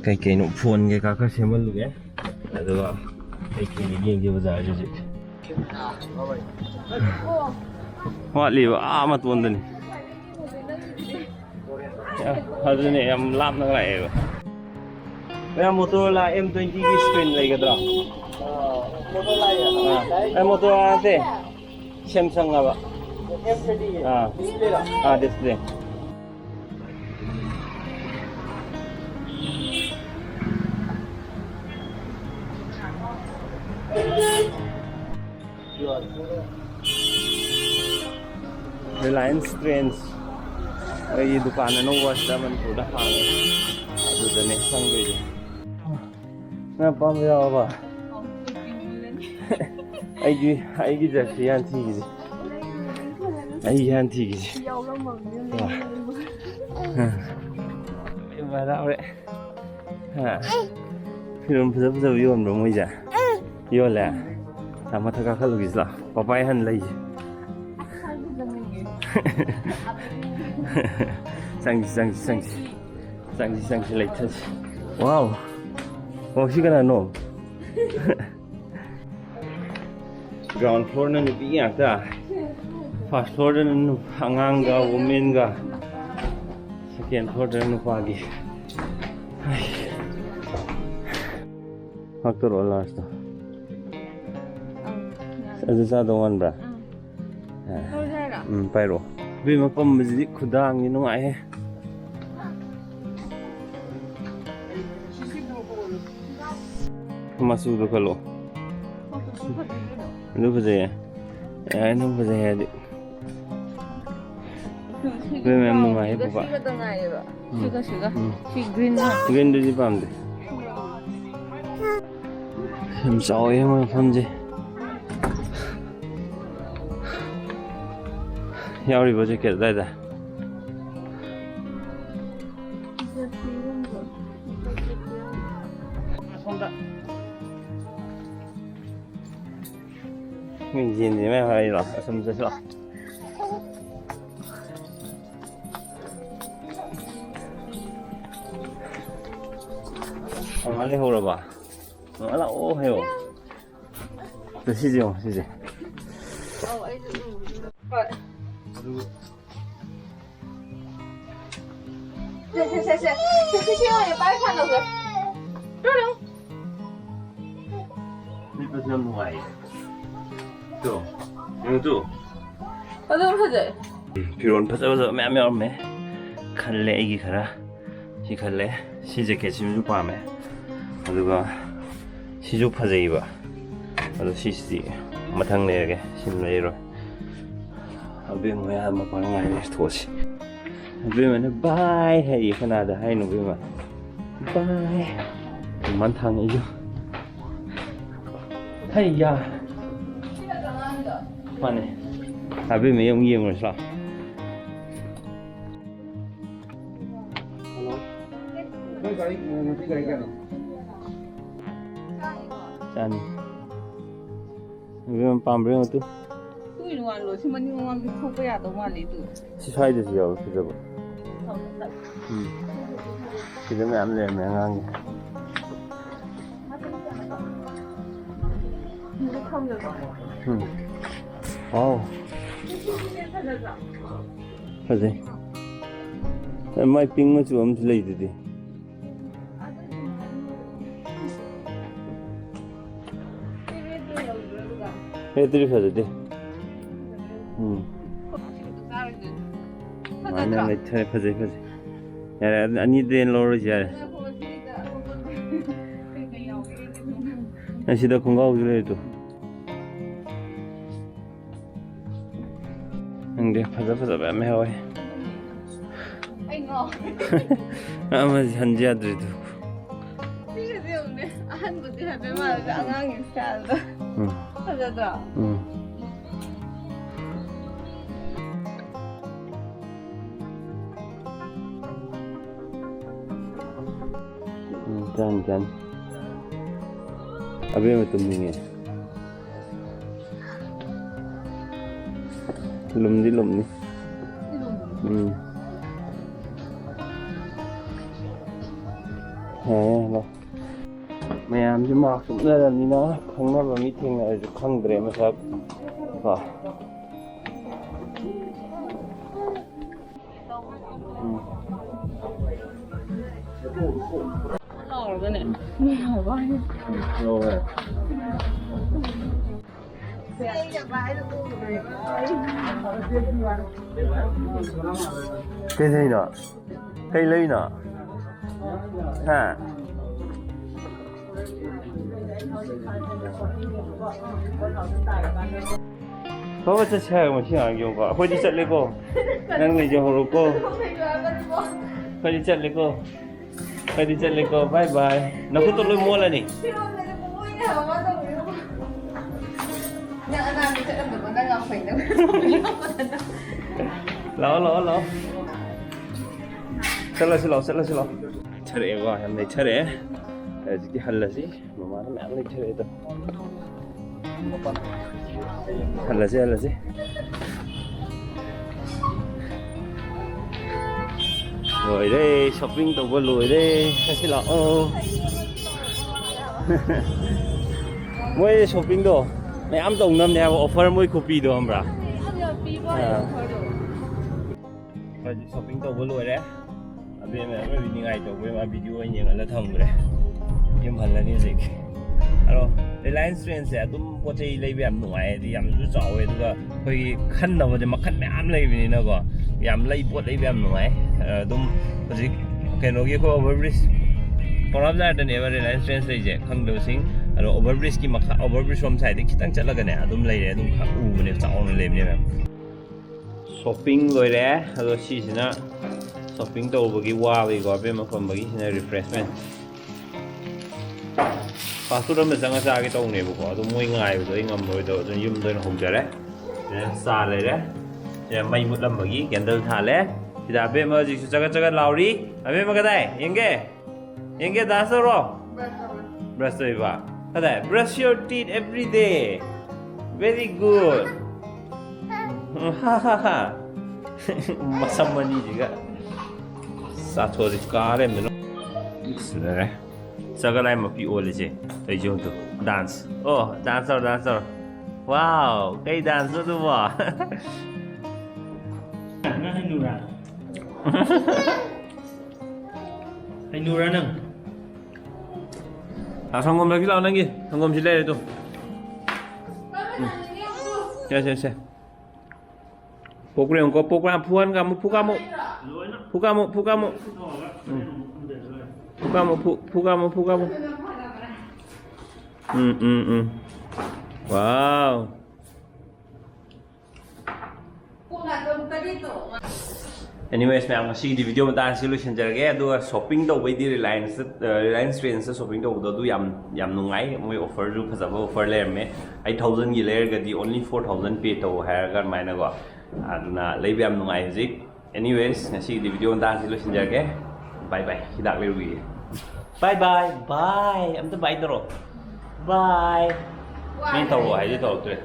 ꯀꯩꯀꯩꯅꯣ ꯐꯣꯟ ꯀꯩꯀꯥ ꯈꯔ ꯁꯦꯝꯍꯜꯂꯨꯒꯦ ꯑꯗꯨꯒ ꯀꯩꯀꯩꯅꯣ ꯌꯦꯡꯒꯦ ꯕꯖꯥꯔꯁꯦ ꯍꯧꯖꯤꯛ ꯋꯥꯠꯂꯤꯕ ꯃꯇꯣꯟꯗꯅꯤ ꯑꯗꯨꯅꯦ ꯌꯥꯝ ꯂꯥꯞꯅ ꯂꯥꯛꯑꯦꯕ ꯃꯌꯥꯝ ꯃꯣꯇꯣꯔꯣꯂꯥ M20ꯒꯤ ꯁ꯭ꯀ꯭ꯔꯤꯟ ꯂꯩꯒꯗ꯭ꯔꯥ ꯃꯣꯇꯣꯔꯣꯂꯥ ꯅꯠꯇꯦ ꯁꯦꯝꯁꯪ ꯍꯥꯏꯕ ꯗꯤꯁꯄ꯭ꯂꯦ Reliance Trends ꯑꯩꯒꯤ ꯗꯨꯀꯥꯟ ꯑꯅꯧꯕ ꯑꯁꯤꯗ ꯃꯅꯤꯄꯨꯔꯗ ꯍꯥꯡꯉꯦ ꯑꯗꯨꯗꯅꯦ ꯆꯪꯗꯣꯏꯁꯦ ꯅꯪ ꯑꯄꯥꯝꯕ ꯌꯥꯎꯔꯕ ꯑꯩꯒꯤ ꯖꯔꯁꯤ ꯍꯥꯟ ꯊꯤꯈꯤꯁꯦ ꯑꯩꯒꯤ ꯍꯥꯟ ꯊꯤꯈꯤꯁꯦ ꯍꯔꯥꯎꯔꯦ ꯐꯤꯔꯣꯟ ꯐꯖ ꯐꯖꯕ ꯌꯣꯟꯕ꯭ꯔꯣ ꯃꯣꯏꯁꯦ ꯌꯣꯜꯂꯦ ꯃꯊꯛ ꯀꯥꯈꯠꯂꯨꯒꯤꯁꯤ ꯂꯥꯛ ꯄꯄꯥꯏ ꯍꯟ ꯂꯩꯁꯦ ꯆꯪꯁꯤ ꯂꯩꯊꯁꯤ ꯋꯥꯎ ꯁꯤ ꯀꯅꯥꯅꯣ ꯒ꯭ꯔꯥꯎꯟ ꯐ꯭ꯂꯣꯔꯅ ꯅꯨꯄꯤ ꯉꯥꯛꯇ ꯐꯥꯔꯁ ꯐ꯭ꯂꯣꯔꯗꯅ ꯑꯉꯥꯡꯒ ꯋꯨꯃꯦꯟꯒ ꯁꯦꯀꯦꯟ ꯐ꯭ꯂꯣꯔꯗꯅ ꯅꯨꯄꯥꯒꯤ ꯍꯥꯛꯇꯣꯔꯛꯑꯣ ꯂꯥꯁꯇꯣ ꯑꯗꯨ ꯆꯥꯗꯧ ꯃꯥꯟꯕ꯭ꯔꯥ ꯄꯥꯏꯔꯛꯑꯣ ꯏꯕꯦꯝꯃ ꯄꯝꯕꯁꯤꯗꯤ ꯈꯨꯗꯥꯡꯁꯤ ꯅꯨꯡꯉꯥꯏꯍꯦ ꯃꯆꯨꯗꯣ ꯈꯜꯂꯣ ꯑꯗꯨ ꯐꯖꯩꯌꯦ ꯌꯥꯔꯦ ꯅꯪ ꯐꯖꯩ ꯍꯥꯏꯔꯗꯤ ꯌꯥꯝ ꯅꯨꯡꯉꯥꯏꯌꯦ ꯄꯄꯥ ꯒ꯭ꯔꯤꯟꯗꯨꯗꯤ ꯄꯥꯝꯗꯦ ꯌꯥꯝ ꯆꯥꯎꯋꯦ ꯃꯣꯏ ꯃꯐꯝꯁꯦ ꯌꯥꯎꯔꯤꯕ ꯖꯦꯀꯦꯠ ꯑꯗꯨꯋꯥꯏꯗ ꯌꯦꯟꯁꯦ ꯃꯌꯥꯝ ꯍꯥꯏꯔꯣ ꯑꯁꯨꯝ ꯆꯠꯁꯤꯔꯣ ꯃꯉꯥ ꯂꯩꯍꯧꯔꯕ ꯃꯉꯥ ꯂꯥꯛꯑꯣ ꯍꯥꯏꯌꯣ ꯁꯤꯁꯦ ꯌꯦꯡꯉꯣ ꯁꯤꯁꯦ ꯂꯤꯠꯄꯁꯨ ꯌꯥꯝ ꯅꯨꯡꯉꯥꯏꯌꯦ ꯑꯗꯨꯝ ꯐꯖꯩ ꯐꯤꯔꯣꯟ ꯐꯖ ꯐꯖꯕ ꯃꯌꯥꯝ ꯌꯥꯎꯔꯝꯃꯦ ꯈꯜꯂꯦ ꯑꯩꯒꯤ ꯈꯔ ꯁꯤ ꯈꯜꯂꯦ ꯁꯤ ꯖꯦꯀꯦꯠꯁꯤꯃꯁꯨ ꯄꯥꯝꯃꯦ ꯑꯗꯨꯒ ꯁꯤꯁꯨ ꯐꯖꯩꯕ ꯑꯗꯣ ꯁꯤꯁꯤꯗꯤ ꯃꯊꯪ ꯂꯩꯔꯒꯦ ꯁꯤꯃ ꯂꯩꯔꯣꯏ ꯑꯕꯦꯝ ꯃꯌꯥꯝ ꯃꯄꯥꯟ ꯉꯥꯏꯔꯦ ꯊꯣꯛꯑꯁꯤ ꯑꯕꯦꯝꯃꯅ ꯕꯥꯏ ꯍꯥꯏꯌꯦ ꯀꯅꯥꯗ ꯍꯥꯏꯅꯣ ꯑꯕꯦꯝꯃ ꯕꯥꯏ ꯃꯥꯟ ꯊꯥꯡꯉꯛꯏꯁꯨ ꯍꯩꯌꯥ ꯃꯥꯅꯦ ꯑꯕꯦꯝꯃ ꯑꯃꯨꯛ ꯌꯦꯡꯉꯨꯔꯁꯤ ꯂꯥꯛꯑꯣ ꯆꯥꯅꯤ ꯑꯕꯦꯝꯃ ꯄꯥꯝꯕ꯭ꯔꯥ ꯌꯦꯡꯉꯨ ꯇꯨ ꯇꯨꯏꯅ ꯋꯥꯜꯂꯣ ꯁꯤ ꯃꯅꯤꯡ ꯃꯃꯥꯡꯗꯤ ꯊꯣꯛꯄ ꯌꯥꯗꯧ ꯃꯥꯜꯂꯤ ꯇꯨ ꯁꯤ ꯁ꯭ꯋꯥꯏꯗꯁꯨ ꯌꯥꯎꯋꯦ ꯐꯖꯕ ꯁꯤꯗ ꯃꯌꯥꯝ ꯂꯩꯔꯝꯃꯦ ꯑꯉꯥꯡꯒꯤ ꯋꯥꯎ ꯐꯖꯩ ꯃꯥꯏ ꯄꯤꯡ ꯃꯆꯨ ꯑꯃꯁꯨ ꯂꯩꯗꯨꯗꯤ ꯍꯦꯗ꯭ꯔꯤ ꯐꯖꯗꯦ ꯂꯩꯊꯔꯦ ꯐꯖꯩ ꯌꯥꯔꯦ ꯑꯅꯤꯗꯩ ꯂꯧꯔꯁꯤ ꯌꯥꯔꯦ ꯁꯤꯗ ꯈꯣꯡꯒ꯭ꯔꯥꯎꯁꯨ ꯂꯩꯔꯤꯗꯣ ꯈꯪꯗꯦ ꯐꯖꯕ ꯌꯥꯝ ꯌꯥꯎꯋꯦ ꯑꯃꯗꯤ ꯍꯟꯖ ꯌꯥꯗ꯭ꯔꯤꯗꯨ ꯑꯍꯟꯕꯨꯗꯤ ꯍꯥꯏꯕ ꯃꯥꯜꯂꯦ ꯑꯉꯥꯡꯒꯤ ꯁ꯭ꯇꯥꯏꯜꯗ ꯐꯖꯗ꯭ꯔꯣ ꯆꯥꯅꯤ ꯑꯕꯦꯝꯃ ꯇꯨꯝꯅꯤꯡꯉꯦ ꯂꯨꯝꯗꯤ ꯂꯨꯝꯅꯤ ꯃꯌꯥꯝꯁꯦ ꯃꯥꯛꯁ ꯎꯞꯅꯔꯕꯅꯤꯅ ꯈꯪꯅꯕ ꯃꯤ ꯊꯦꯡꯅꯔꯁꯨ ꯈꯪꯗ꯭ꯔꯦ ꯃꯁꯛ ꯀꯣ 나오르네. 나와요. cái gì nữa cây ly nữa ha có bao giờ chơi mà khi nào dùng có thôi đi chặt lấy cô đang này giờ hồ cô thôi đi chặt lấy cô thôi đi chặt lấy cô bye bye nó có tôi lôi mua là nè lỡ 슬러 차례가 내 차례 이제 할라지 뭐만 내 차례다 할라지 rồi đây shopping tàu vừa lùi đây xin lỗi mỗi shopping đồ này am tổng năm này offer mỗi copy đồ không ra shopping tàu vừa lùi đấy bên này mới đi ngay tàu bên mà video anh nhận là thằng rồi nhưng mà là như gì alo Reliance Train sẽ tụm có chơi lấy về ngoài thì làm chút giỏi rồi thôi khăn nào mà mà khăn mẹ am lấy về nữa cơ làm lấy bột lấy về ngoài tụm có gì cái nó kia có overbridge còn làm ra đây này Reliance Train lấy gì không được xin alo overbridge kia mà overbridge from side thì tăng chất là cái này tụm lấy đấy tụm khá u này giỏi nó lấy về shopping rồi đấy rồi xí xí nữa shopping tàu bagi wow igo be ma kon bagi sina refreshment pastu ram sanga sa ki tàu ne bu ko do moi ngai do ngam moi do yum do hom jare sa le re ya mai mut lam bagi candle tha le ida be ma ji jaga lauri abe ma kadai yenge dasa ro brush ba kadai brush your teeth every day very good ha ha ha masamani juga satu di kare melo sudah sekarang mau pergi oleh je tujuan tu dance oh dancer wow kayak dancer tu wah Hai Nura Hai Nura nang 성공 lagi lah lagi 성공 silai tu ya program puan kamu pukamu wow anyways मैं आपको सी video में तान solution जरगे अदुगा shopping तो वही Reliance train से shopping तो उदो याम नुंगाई मोय ऑफर जो फजबा ऑफर लेर में 8000 की लेर गदी ओनली 4000 पे तो हायर माइना को aduna lebi am nungai hujik anyways ngasi di video ndan solution jage bye bye hidak lewi bye am to bye doro bye min tawo ai to tre